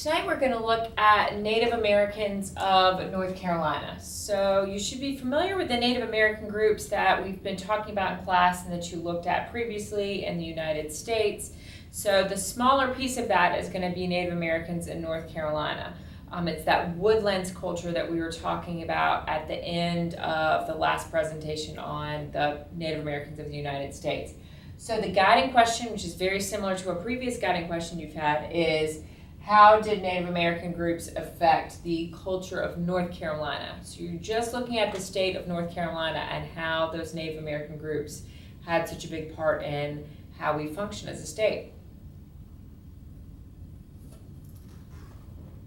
Tonight we're going to look at Native Americans of North Carolina. So you should be familiar with the Native American groups that we've been talking about in class and that you looked at previously in the United States. So the smaller piece of that is going to be Native Americans in North Carolina. It's that woodlands culture that we were talking about at the end of the last presentation on the Native Americans of the United States. So the guiding question, which is very similar to a previous guiding question you've had, is how did Native American groups affect the culture of North Carolina? So you're just looking at the state of North Carolina and how those Native American groups had such a big part in how we function as a state.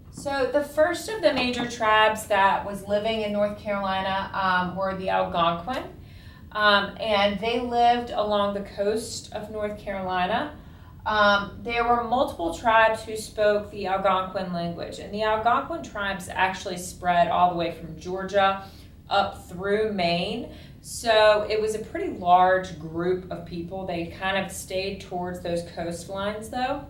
So the first of the major tribes that was living in North Carolina were the Algonquin, and they lived along the coast of North Carolina. There were multiple tribes who spoke the Algonquin language, and the Algonquin tribes actually spread all the way from Georgia up through Maine. So it was a pretty large group of people. They kind of stayed towards those coastlines though.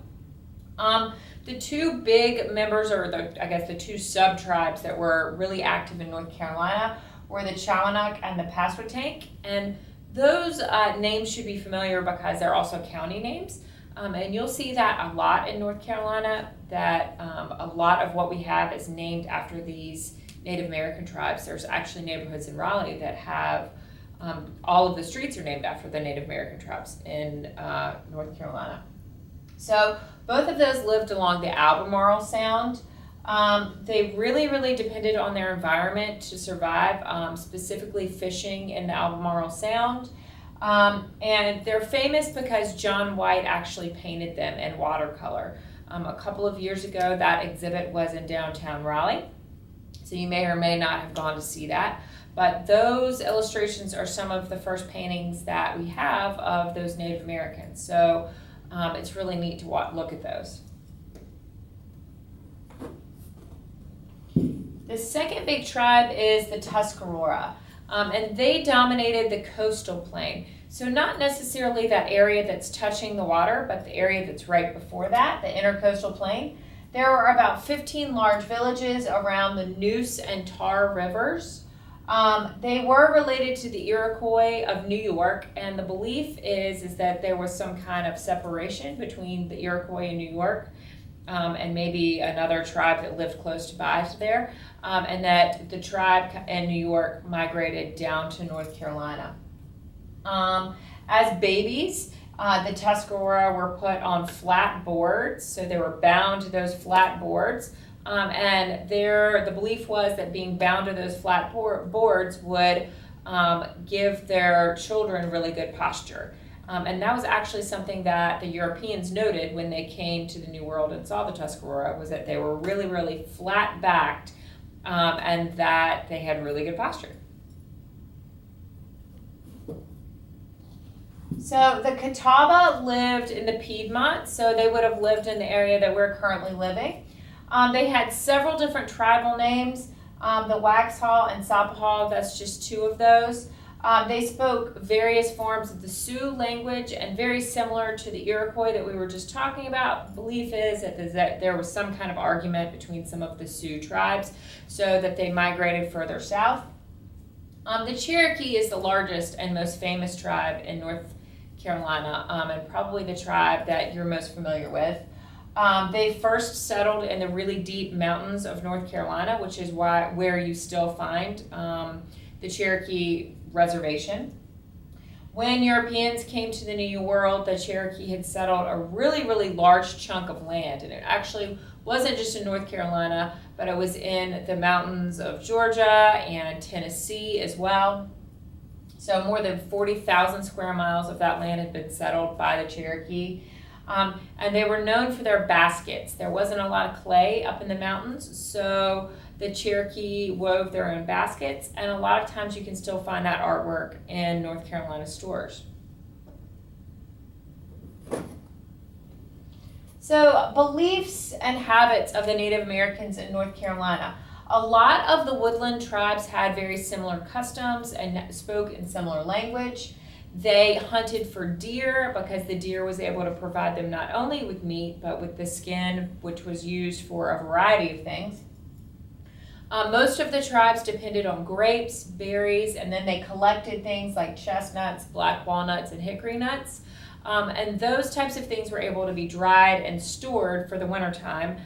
The two big members, or the two sub-tribes that were really active in North Carolina were the Chowanock and the Pasquotank, and those names should be familiar because they're also county names. And you'll see that a lot in North Carolina, that a lot of what we have is named after these Native American tribes. There's actually neighborhoods in Raleigh that have, all of the streets are named after the Native American tribes in North Carolina. So both of those lived along the Albemarle Sound. They really depended on their environment to survive, specifically fishing in the Albemarle Sound. And they're famous because John White actually painted them in watercolor. A couple of years ago, that exhibit was in downtown Raleigh, so you may or may not have gone to see that. But those illustrations are some of the first paintings that we have of those Native Americans. So it's really neat to look at those. The second big tribe is the Tuscarora. And they dominated the coastal plain. So not necessarily that area that's touching the water, but the area that's right before that, the intercoastal plain. There were about 15 large villages around the Neuse and Tar rivers. They were related to the Iroquois of New York, and the belief is that there was some kind of separation between the Iroquois in New York and maybe another tribe that lived close by to there, and that the tribe in New York migrated down to North Carolina. As babies, the Tuscarora were put on flat boards, so they were bound to those flat boards, and the belief was that being bound to those flat boards would give their children really good posture. And that was actually something that the Europeans noted when they came to the New World and saw the Tuscarora, was that they were really flat-backed and that they had really good posture. So the Catawba lived in the Piedmont, so they would have lived in the area that we're currently living. They had several different tribal names, the Waxhaw and Sappahaw, that's just two of those. They spoke various forms of the Sioux language, and very similar to the Iroquois that we were just talking about. Belief is that there was some kind of argument between some of the Sioux tribes so that they migrated further south. The Cherokee is the largest and most famous tribe in North Carolina, and probably the tribe that you're most familiar with. They first settled in the really deep mountains of North Carolina, which is where you still find the Cherokee reservation. When Europeans came to the New World, the Cherokee had settled a really large chunk of land, and it actually wasn't just in North Carolina, but it was in the mountains of Georgia and Tennessee as well. So more than 40,000 square miles of that land had been settled by the Cherokee. And they were known for their baskets. There wasn't a lot of clay up in the mountains, so the Cherokee wove their own baskets, and a lot of times you can still find that artwork in North Carolina stores. So beliefs and habits of the Native Americans in North Carolina. A lot of the woodland tribes had very similar customs and spoke in similar language. They hunted for deer because the deer was able to provide them not only with meat, but with the skin, which was used for a variety of things. Most of the tribes depended on grapes, berries, and then they collected things like chestnuts, black walnuts, and hickory nuts. And those types of things were able to be dried and stored for the wintertime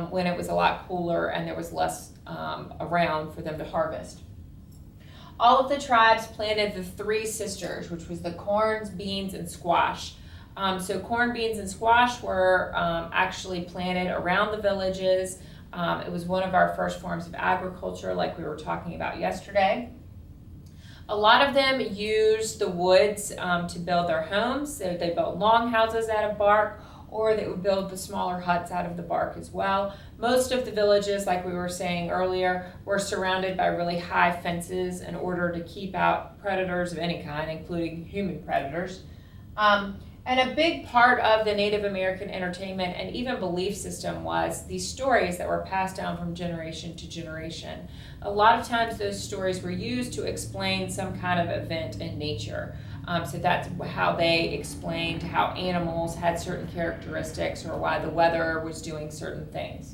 when it was a lot cooler and there was less around for them to harvest. All of the tribes planted the three sisters, which was the corn, beans, and squash. So corn, beans, and squash were actually planted around the villages. It was one of our first forms of agriculture, like we were talking about yesterday. A lot of them used the woods to build their homes. So they built long houses out of bark, or they would build the smaller huts out of the bark as well. Most of the villages, like we were saying earlier, were surrounded by really high fences in order to keep out predators of any kind, including human predators. And a big part of the Native American entertainment and even belief system was these stories that were passed down from generation to generation. A lot of times those stories were used to explain some kind of event in nature. So that's how they explained how animals had certain characteristics or why the weather was doing certain things.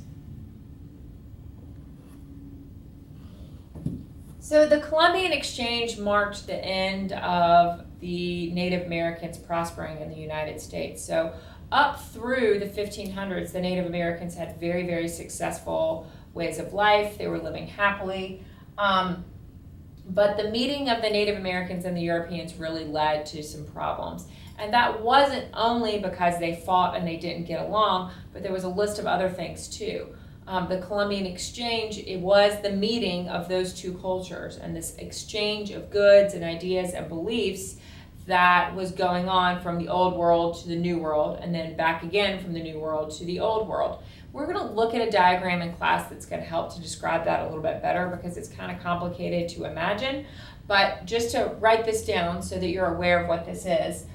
So the Columbian Exchange marked the end of the Native Americans prospering in the United States. So up through the 1500s, the Native Americans had very, very successful ways of life. They were living happily. But the meeting of the Native Americans and the Europeans really led to some problems. And that wasn't only because they fought and they didn't get along, but there was a list of other things too. The Columbian Exchange, it was the meeting of those two cultures and this exchange of goods and ideas and beliefs that was going on from the old world to the new world and then back again from the new world to the old world. We're going to look at a diagram in class that's going to help to describe that a little bit better because it's kind of complicated to imagine. But just to write this down so that you're aware of what this is.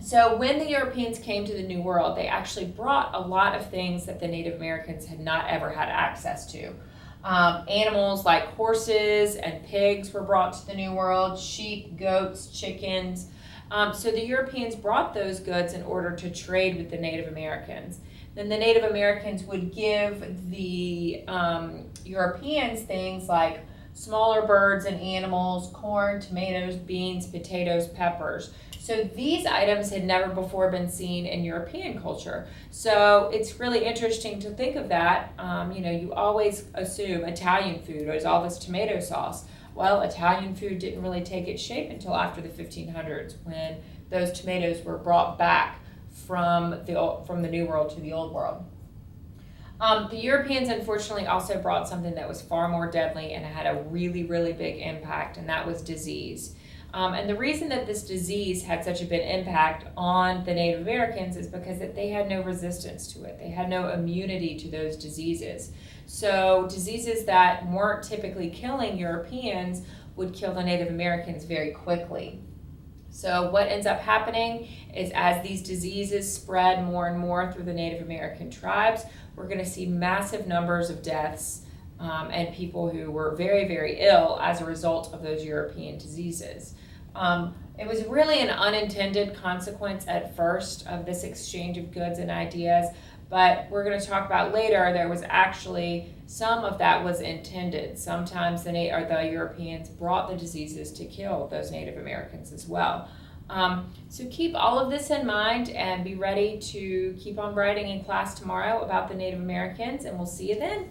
So when the Europeans came to the New World, they actually brought a lot of things that the Native Americans had not ever had access to. Animals like horses and pigs were brought to the New World, sheep, goats, chickens. So the Europeans brought those goods in order to trade with the Native Americans. Then the Native Americans would give the Europeans things like smaller birds and animals, corn, tomatoes, beans, potatoes, peppers. So these items had never before been seen in European culture. So it's really interesting to think of that. You always assume Italian food was all this tomato sauce. Well, Italian food didn't really take its shape until after the 1500s when those tomatoes were brought back from the New World to the Old World. The Europeans unfortunately also brought something that was far more deadly and had a really, really big impact, and that was disease. And the reason that this disease had such a big impact on the Native Americans is because they had no resistance to it. They had no immunity to those diseases. So diseases that weren't typically killing Europeans would kill the Native Americans very quickly. So what ends up happening is as these diseases spread more and more through the Native American tribes, we're going to see massive numbers of deaths and people who were very, very ill as a result of those European diseases. It was really an unintended consequence at first of this exchange of goods and ideas, but we're going to talk about later there was actually some of that was intended. Sometimes the Europeans brought the diseases to kill those Native Americans as well. So keep all of this in mind and be ready to keep on writing in class tomorrow about the Native Americans, and we'll see you then.